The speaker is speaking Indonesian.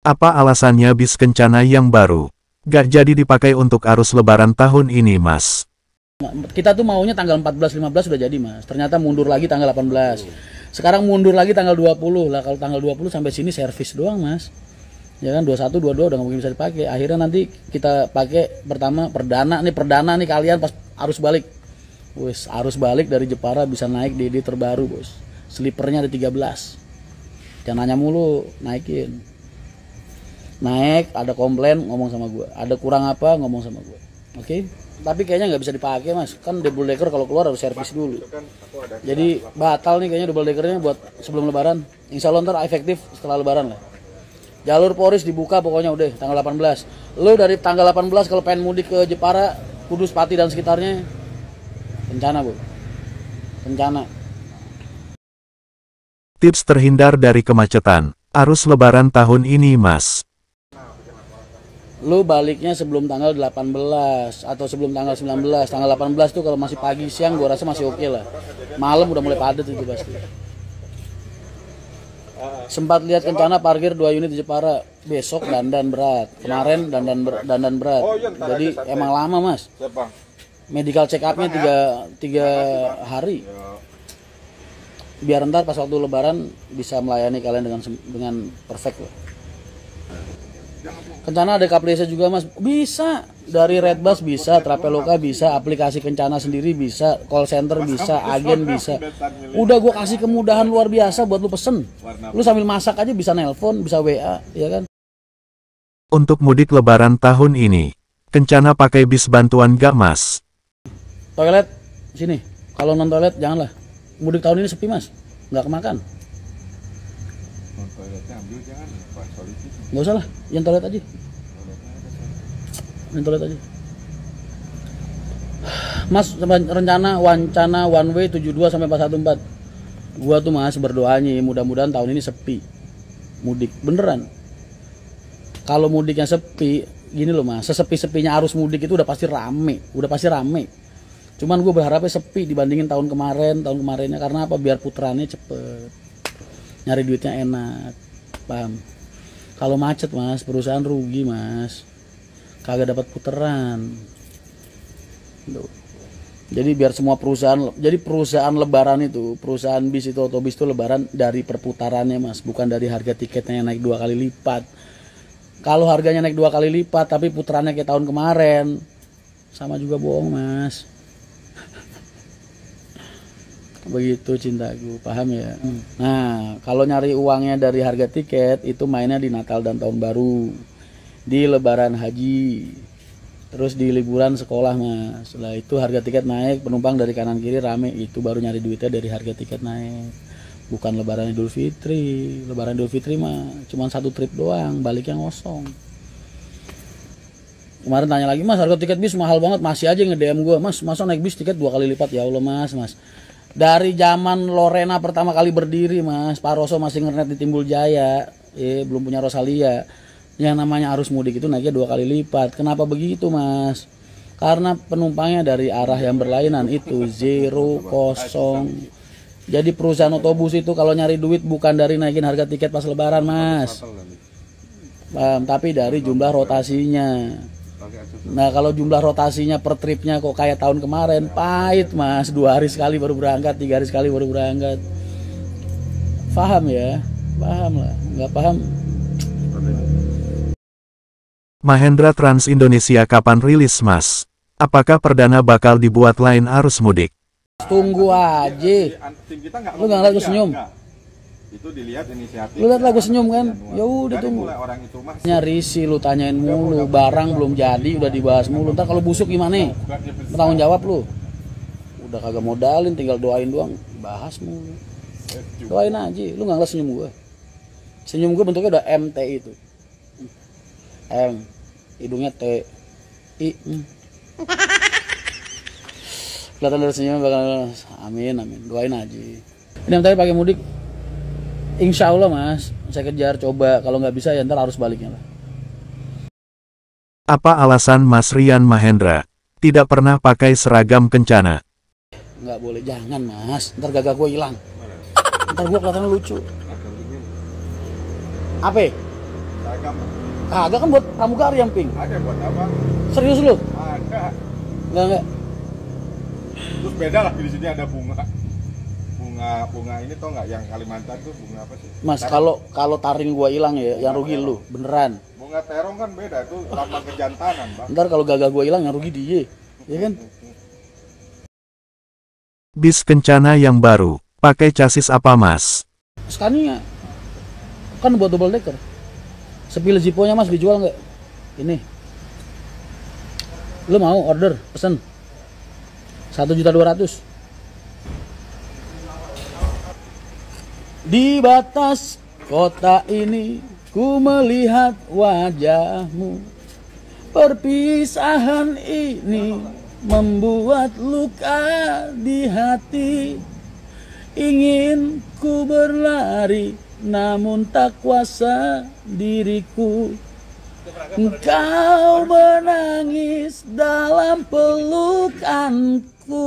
Apa alasannya bis Kencana yang baru gak jadi dipakai untuk arus lebaran tahun ini, Mas? Kita tuh maunya tanggal 14-15 sudah jadi, Mas. Ternyata mundur lagi tanggal 18. Sekarang mundur lagi tanggal 20. Lah kalau tanggal 20 sampai sini servis doang, Mas. Ya kan 21, 22 udah nggak mungkin bisa dipakai. Akhirnya nanti kita pakai pertama perdana nih kalian pas arus balik. Wes, arus balik dari Jepara bisa naik DD terbaru, Bos. Slipernya ada 13. Jangan nanya mulu, naikin. Naik, ada komplain, ngomong sama gue. Ada kurang apa, ngomong sama gue. Oke? Tapi kayaknya nggak bisa dipakai, Mas. Kan double decker kalau keluar harus servis dulu. Jadi batal nih kayaknya double deckernya buat sebelum lebaran. Insya Allah ntar efektif setelah lebaran lah. Jalur Poris dibuka pokoknya udah tanggal 18. Lo dari tanggal 18 kalau pengen mudik ke Jepara, Kudus, Pati dan sekitarnya, Kencana, Bu. Kencana. Tips terhindar dari kemacetan arus lebaran tahun ini, Mas. Lu baliknya sebelum tanggal 18 atau sebelum tanggal 19. Tanggal 18 tuh kalau masih pagi siang gua rasa masih oke lah. Malam udah mulai padat itu pasti. Sempat lihat Kencana parkir 2 unit di Jepara. Besok dandan berat. Kemarin dandan berat. Jadi emang lama, Mas. Medical check up-nya 3 hari. Biar ntar pas waktu lebaran bisa melayani kalian dengan perfect loh. Kencana ada Kaplesa juga, Mas. Bisa. Dari Redbus bisa, Traveloka bisa, aplikasi Kencana sendiri bisa, call center bisa, agen bisa. Udah gue kasih kemudahan luar biasa buat lu pesen. Lu sambil masak aja bisa nelpon, bisa WA, ya kan? Untuk mudik lebaran tahun ini, Kencana pakai bis bantuan gak, Mas? Toilet, sini. Kalau non toilet janganlah. Mudik tahun ini sepi, Mas. Nggak kemakan. Toiletnya ambil jangan, Pak Soliti. Nggak usah lah, yang toilet aja. Yang toilet aja. Mas, rencana wancana one way 72 sampai 414. Gua tuh, Mas, berdoanya mudah-mudahan tahun ini sepi. Mudik beneran. Kalau mudiknya sepi, gini loh, Mas, sesepi-sepinya arus mudik itu udah pasti rame, Cuman gue berharapnya sepi dibandingin tahun kemarinnya, karena apa? Biar putarannya cepet, nyari duitnya enak, paham? Kalau macet, Mas, perusahaan rugi, Mas, kagak dapat putaran. Jadi biar semua perusahaan, jadi perusahaan lebaran itu, perusahaan bis itu, otobis itu lebaran dari perputarannya, Mas, bukan dari harga tiketnya yang naik 2 kali lipat. Kalau harganya naik 2 kali lipat tapi putarannya kayak tahun kemarin, sama juga bohong, Mas. Begitu cintaku, paham ya? Nah, kalau nyari uangnya dari harga tiket itu mainnya di Natal dan Tahun Baru, di Lebaran Haji, terus di liburan sekolah, Mas. Setelah itu harga tiket naik, penumpang dari kanan kiri rame, itu baru nyari duitnya dari harga tiket naik. Bukan Lebaran Idul Fitri. Lebaran Idul Fitri mah cuma 1 trip doang, baliknya ngosong. Kemarin tanya lagi, Mas, harga tiket bis mahal banget, masih aja nge-DM gue, Mas, masa naik bis tiket 2 kali lipat? Ya Allah, Mas. Dari zaman Lorena pertama kali berdiri, Mas, Pak Roso masih ngernet di Timbul Jaya, belum punya Rosalia. Yang namanya arus mudik itu naiknya 2 kali lipat. Kenapa begitu, Mas? Karena penumpangnya dari arah yang berlainan itu 0, 0. Jadi perusahaan otobus itu kalau nyari duit bukan dari naikin harga tiket pas lebaran, Mas. Tapi dari jumlah rotasinya. Nah, kalau jumlah rotasinya per tripnya kok kayak tahun kemarin, pahit, Mas. 2 hari sekali baru berangkat, 3 hari sekali baru berangkat. Paham ya? Paham lah. Nggak paham? Mahendra Trans Indonesia kapan rilis, Mas? Apakah perdana bakal dibuat lain arus mudik? Tunggu aja. Lu nggak ngeliat gue senyum? Itu dilihat inisiatif. Lu lihat lah gue senyum kan? Ya udah tunggu. Nyari sih lu tanyain mulu, barang belum jadi udah dibahas mulu. Ntar kalau busuk gimana? Bertanggung jawab lu. Udah kagak modalin, tinggal doain doang, bahas mulu. Doain aja, lu nggak ngeliat senyum gue. Senyum gue bentuknya udah MT itu. M, hidungnya T, I. Kelihatan dari senyum bakal amin, doain aja. Ini tadi pakai mudik. Insya Allah, Mas, saya kejar coba. Kalau nggak bisa ya ntar harus baliknya lah. Apa alasan Mas Rian Mahendra tidak pernah pakai seragam Kencana? Nggak boleh, jangan, Mas. Ntar gagah gue hilang. Ntar gue kelihatannya lucu. Apa? Seragam Kagak kan buat pramugari yang pink. ada buat apa? Serius lu? Ada. Enggak. Terus beda lagi di sini ada bunga ini tau nggak yang Kalimantan tuh bunga apa sih? Mas, kalau taring gua hilang ya, yang rugi lu, beneran. Bunga terong kan beda tuh lambang kejantanan, Bang. Ntar kalau gagah gua hilang yang rugi dia. Ya kan? Bis Kencana yang baru, pakai chassis apa Mas? Scania kan buat double decker. Sepil Zippo-nya Mas dijual nggak? Ini. Lu mau order, pesen. 1.200.000. Di batas kota ini ku melihat wajahmu. Perpisahan ini membuat luka di hati. Ingin ku berlari namun tak kuasa diriku. Engkau menangis dalam pelukanku.